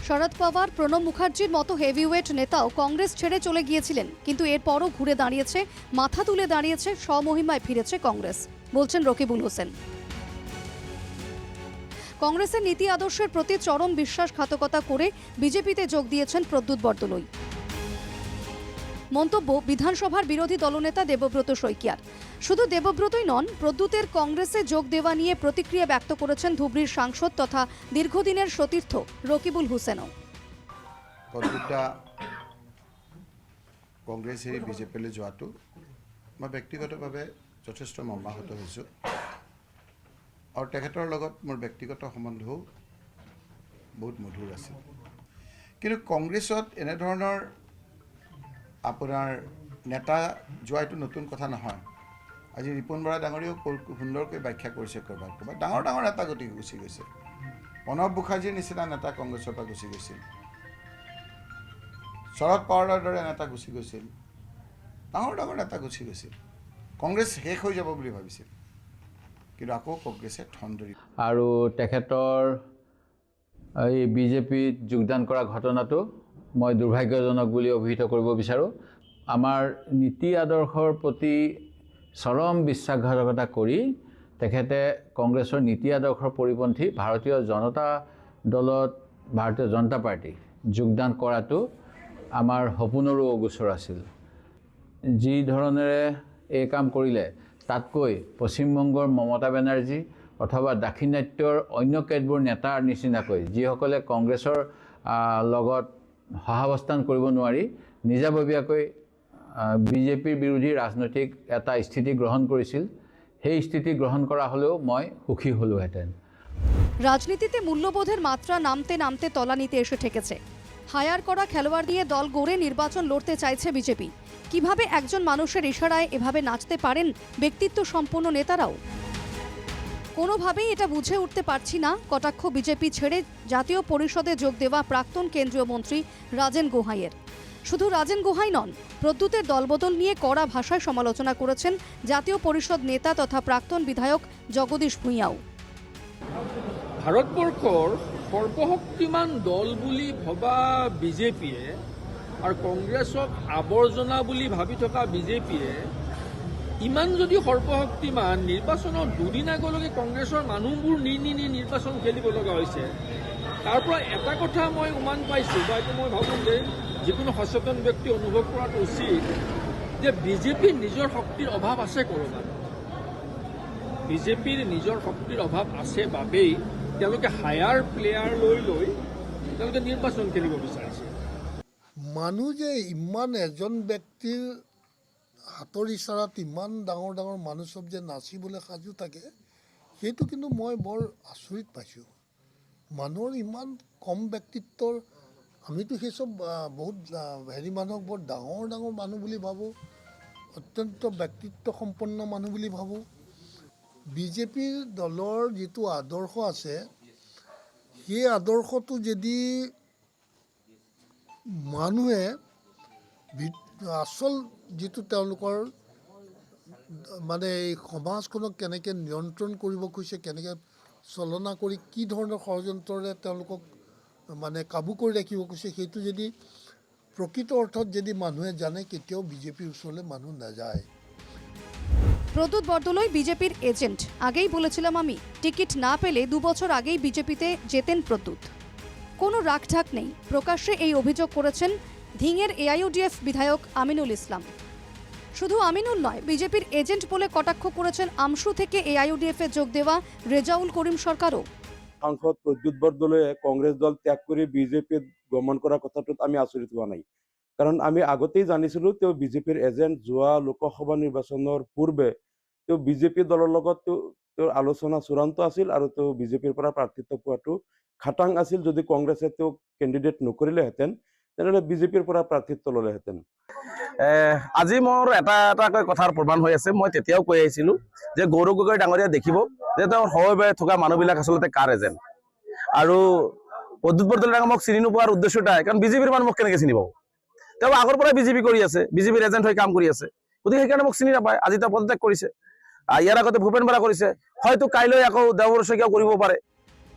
শরদ পাওয়ার, প্রণব মুখার্জির মতো হেভিওয়েট নেতাও কংগ্রেস ছেড়ে চলে গিয়েছিলেন, কিন্তু এরপরও ঘুরে দাঁড়িয়েছে, মাথা তুলে দাঁড়িয়েছে, স্বমহিমায় ফিরেছে কংগ্রেস, বলছেন রকিবুল হোসেন। কংগ্রেসের নীতি আদর্শের প্রতি চরম বিশ্বাসঘাতকতা করে বিজেপিতে যোগ দিয়েছেন প্রদ্যুৎ বরদলৈ। মন্তব্য বিধানসভার বিরোধী দলনেতা দেবব্রত শইকীয়ার। শুধু দেবব্রতই নন, প্রদ্যুতের কংগ্রেসে যোগ দেওয়া নিয়ে প্রতিক্রিয়া ব্যক্ত করেছেন ধুবড়ীর সাংসদ তথা দীর্ঘদিনের সতীর্থ রকিবুল হোসেনও। প্ৰদ্যুৎদা কংগ্ৰেছ এৰি বিজেপিলৈ যোৱাটো মই ব্যক্তিগতভাৱে যথেষ্ট মৰ্মাহত হৈছোঁ আৰু তেখেতৰ লগত মোৰ ব্যক্তিগত সম্বন্ধও বহুত মধুৰ আছিল। কিন্তু কংগ্ৰেছত এনেধৰণৰ আপোনাৰ নেতা যোৱা এইটো নতুন কথা নহয়। আজি ৰিপুণ বৰা ডাঙৰীয়েও সুন্দৰকৈ ব্যাখ্যা কৰিছে, ক'ৰবাত ডাঙৰ ডাঙৰ নেতা গতিকে গুচি গৈছে। প্ৰণৱ মুখাৰ্জীৰ নিচিনা নেতা কংগ্ৰেছৰ পৰা গুচি গৈছিল, শৰদ পাৱাৰৰ দৰে নেতা গুচি গৈছিল, ডাঙৰ ডাঙৰ নেতা গুচি গৈছিল। কংগ্ৰেছ শেষ হৈ যাব বুলি ভাবিছিল, কিন্তু আকৌ কংগ্ৰেছে ঠন ধৰি আৰু তেখেতৰ এই বিজেপিত যোগদান কৰা ঘটনাটো মই দুৰ্ভাগ্যজনক বুলি অভিহিত কৰিব বিচাৰোঁ। আমাৰ নীতি আদৰ্শৰ প্ৰতি চৰম বিশ্বাসঘাতকতা কৰি তেখেতে কংগ্ৰেছৰ নীতি আদৰ্শৰ পৰিপন্থী ভাৰতীয় জনতা দলত, ভাৰতীয় জনতা পাৰ্টি যোগদান কৰাটো আমাৰ সপোনৰো অগোচৰ আছিল। যি ধৰণেৰে এই কাম কৰিলে, তাতকৈ পশ্চিমবংগৰ মমতা বেনাৰ্জী অথবা দাক্ষিণাত্যৰ অন্য কেতবোৰ নেতাৰ নিচিনাকৈ যিসকলে কংগ্ৰেছৰ লগত সহাৱস্থান কৰিব নোৱাৰি নিজাববীয়াকৈ বিজেপিৰ বিৰোধী ৰাজনৈতিক এটা স্থিতি গ্ৰহণ কৰিছিল, সেই স্থিতি গ্ৰহণ কৰা হ'লেও মই সুখী হলোহেঁতেন। রাজনীতিতে মূল্যবোধের মাত্রা নামতে নামতে তলানিতে এসে ঠেকেছে। হায়ার করা খেলোয়াড় দিয়ে দল গড়ে নির্বাচন লড়তে চাইছে বিজেপি। কিভাবে একজন মানুষের ইশারায় এভাবে নাচতে পারেন ব্যক্তিত্ব সম্পন্ন নেতারাও? কোনোভাবেই এটা বুঝে উঠতে পারছি না কটাক্ষ বিজেপি ছেড়ে জাতীয় পরিষদে যোগ দেওয়া প্রাক্তন কেন্দ্রীয় মন্ত্রী রাজেন গোহাইয়ের। শুধু রাজেন গোহাই নন, প্রদ্যুতের দলবদল নিয়ে কড়া ভাষায় সমালোচনা করেছেন জাতীয় পরিষদ নেতা তথা প্রাক্তন বিধায়ক জগদীশ ভূঁইয়াও। ভাৰতবৰ্ষৰ সৰ্বশক্তিমান দল বুলি ভবা বিজেপিয়ে আৰু কংগ্ৰেছক আৱৰ্জনা বুলি ভাবি থকা বিজেপিয়ে ইমান যদি সৰ্বশক্তিমান, নিৰ্বাচনৰ দুদিন আগলৈকে কংগ্ৰেছৰ মানুহবোৰ নি নিৰ্বাচন খেলিব লগা হৈছে। তাৰ পৰা এটা কথা মই উমান পাইছোঁ, বা এইটো মই ভাবোঁ যে যিকোনো সচেতন ব্যক্তি অনুভৱ কৰাটো উচিত যে বিজেপিৰ নিজৰ শক্তিৰ অভাৱ আছে ক'ৰবাত। বিজেপিৰ নিজৰ শক্তিৰ অভাৱ আছে বাবেই তেওঁলোকে হায়াৰ প্লেয়াৰ লৈ তেওঁলোকে নিৰ্বাচন খেলিব বিচাৰিছে। মানুহ যে ইমান এজন ব্যক্তিৰ হাতৰ ইচাৰাত ইমান ডাঙৰ ডাঙৰ মানুহ চব যে নাচিবলৈ সাজু থাকে, সেইটো কিন্তু মই বৰ আচৰিত পাইছোঁ। মানুহৰ ইমান কম ব্যক্তিত্বৰ, আমিতো সেই চব বহুত মানুহক বৰ ডাঙৰ ডাঙৰ মানুহ বুলি ভাবোঁ, অত্যন্ত ব্যক্তিত্ব সম্পন্ন মানুহ বুলি ভাবোঁ। বিজেপিৰ দলৰ যিটো আদৰ্শ আছে, সেই আদৰ্শটো যদি মানুহে আচল যিটো তেওঁলোকৰ মানে এই সমাজখনক কেনেকৈ নিয়ন্ত্ৰণ কৰিব খুজিছে, কেনেকৈ চলনা কৰি কি ধৰণৰ ষড়যন্ত্ৰৰে তেওঁলোকক মানে কাবু কৰি ৰাখিব খুজিছে, সেইটো যদি প্ৰকৃত অৰ্থত যদি মানুহে জানে, কেতিয়াও বিজেপিৰ ওচৰলৈ মানুহ নাযায়। প্রদ্যুৎ বরদলৈ বিজেপির এজেন্ট। আগেই বলেছিলাম আমি, টিকিট না পেলে 2 বছর আগেই বিজেপিতে যেতেন প্রদ্যুৎ। কোনো রাখঢাক নেই, প্রকাশ্যে এই অভিযোগ করেছেন ধিঙের এআইইউডিএফ বিধায়ক আমিনুল ইসলাম। শুধু আমিনুল নয়, বিজেপির এজেন্ট বলে কটাক্ষ করেছেন আমশু থেকে এআইইউডিএফে যোগ দেওয়া রেজাউল করিম সরকারও। সাংসদ প্রদ্যুৎ বৰদলৈয়ে কংগ্ৰেছ দল ত্যাগ কৰি বিজেপিত গমন কৰা কথাটোত আমি আচৰিত হোৱা নাই, কাৰণ আমি আগতেই জানিছিলোঁ তেওঁ বিজেপিৰ এজেণ্ট। যোৱা লোকসভা নিৰ্বাচনৰ পূৰ্বে তেওঁ বিজেপি দলৰ লগত তেওঁৰ আলোচনা চূড়ান্ত আছিল আৰু তেওঁ বিজেপিৰ পৰা প্ৰাৰ্থিত্ব পোৱাটো খাটাং আছিল। যদি কংগ্ৰেছে তেওঁক কেণ্ডিডেট নকৰিলেহেঁতেন, তেনেহ'লে বিজেপিৰ পৰা প্ৰাৰ্থিত্ব ল'লেহেঁতেন। আজি মোৰ এটাকৈ কথাৰ প্ৰমাণ হৈ আছে। মই তেতিয়াও কৈ আহিছিলোঁ যে গৌৰৱ গগৈ ডাঙৰীয়া দেখিব যে তেওঁৰ সহবাই থকা মানুহবিলাক আচলতে কাৰ এজেণ্ট। আৰু প্ৰদ্যুৎ বৰদলৈ মোক চিনি নোপোৱাৰ উদ্দেশ্য এটাই, কাৰণ বিজেপিৰ মানুহ মোক কেনেকৈ চিনি পাব? তেওঁ আগৰ পৰাই বিজেপি কৰি আছে, বিজেপিৰ এজেণ্ট হৈ কাম কৰি আছে, গতিকে সেইকাৰণে মোক চিনি নাপায়। আজি তেওঁ পদত্যাগ কৰিছে, ইয়াৰ আগতে ভূপেন বৰা কৰিছে, হয়তো কাইলৈ আকৌ দেৱব্ৰত শইকীয়াও কৰিব পাৰে।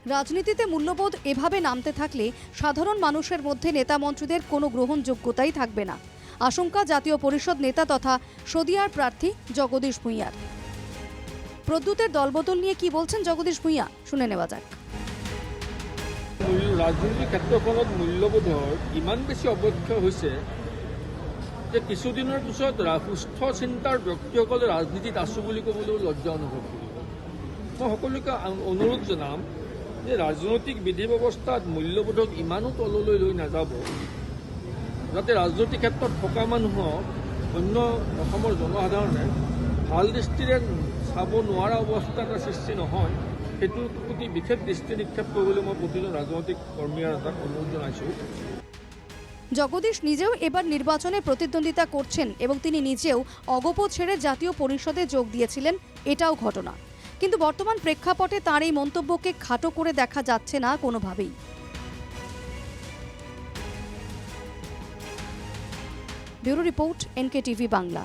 রাজনীতিতে মূল্যবোধ এভাবে নামতে থাকলে সাধারণ মানুষের মধ্যে নেতা মন্ত্রীদের কোনো গ্রহণযোগ্যতাই থাকবে না, আশঙ্কা জাতীয় পরিষদ নেতা তথা শদিয়ার প্রার্থী জগদীশ ভূঁইয়ার। প্রদ্যুতের দলবদল নিয়ে কি বলছেন জগদীশ ভূঁইয়া, শুনে নেওয়া যাক। ৰাজনৈতিক ক্ষেত্ৰখনত মূল্যবোধৰ ইমান বেছি অৱক্ষয় হৈছে যে কিছুদিনৰ পিছত সুস্থ চিন্তাৰ ব্যক্তিসকলে ৰাজনীতিত আছোঁ বুলি ক'বলৈও লজ্জা অনুভৱ কৰিব। মই সকলোকে অনুৰোধ জনাম যে ৰাজনৈতিক বিধি ব্যৱস্থাত মূল্যবোধক ইমানো তললৈ লৈ নাযাব যাতে ৰাজনৈতিক ক্ষেত্ৰত থকা মানুহক অন্য অসমৰ জনসাধাৰণে ভাল দৃষ্টিৰে চাব নোৱাৰা অৱস্থা এটা সৃষ্টি নহয়, সেইটোৰ প্ৰতি বিশেষ দৃষ্টি নিক্ষেপ কৰিবলৈ মই প্ৰতিজন ৰাজনৈতিক কৰ্মীৰ এটা অনুৰোধ জনাইছোঁ। জগদীশ নিজেও এবার নির্বাচনে প্রতিদ্বন্দ্বিতা করছেন এবং তিনি নিজেও অগপ ছেড়ে জাতীয় পরিষদে যোগ দিয়েছিলেন, এটাও ঘটনা। কিন্তু বর্তমান প্রেক্ষাপটে তার এই মন্তব্যকে খাটো করে দেখা যাচ্ছে না কোনোভাবেই। Bureau report, NKTV Bangla.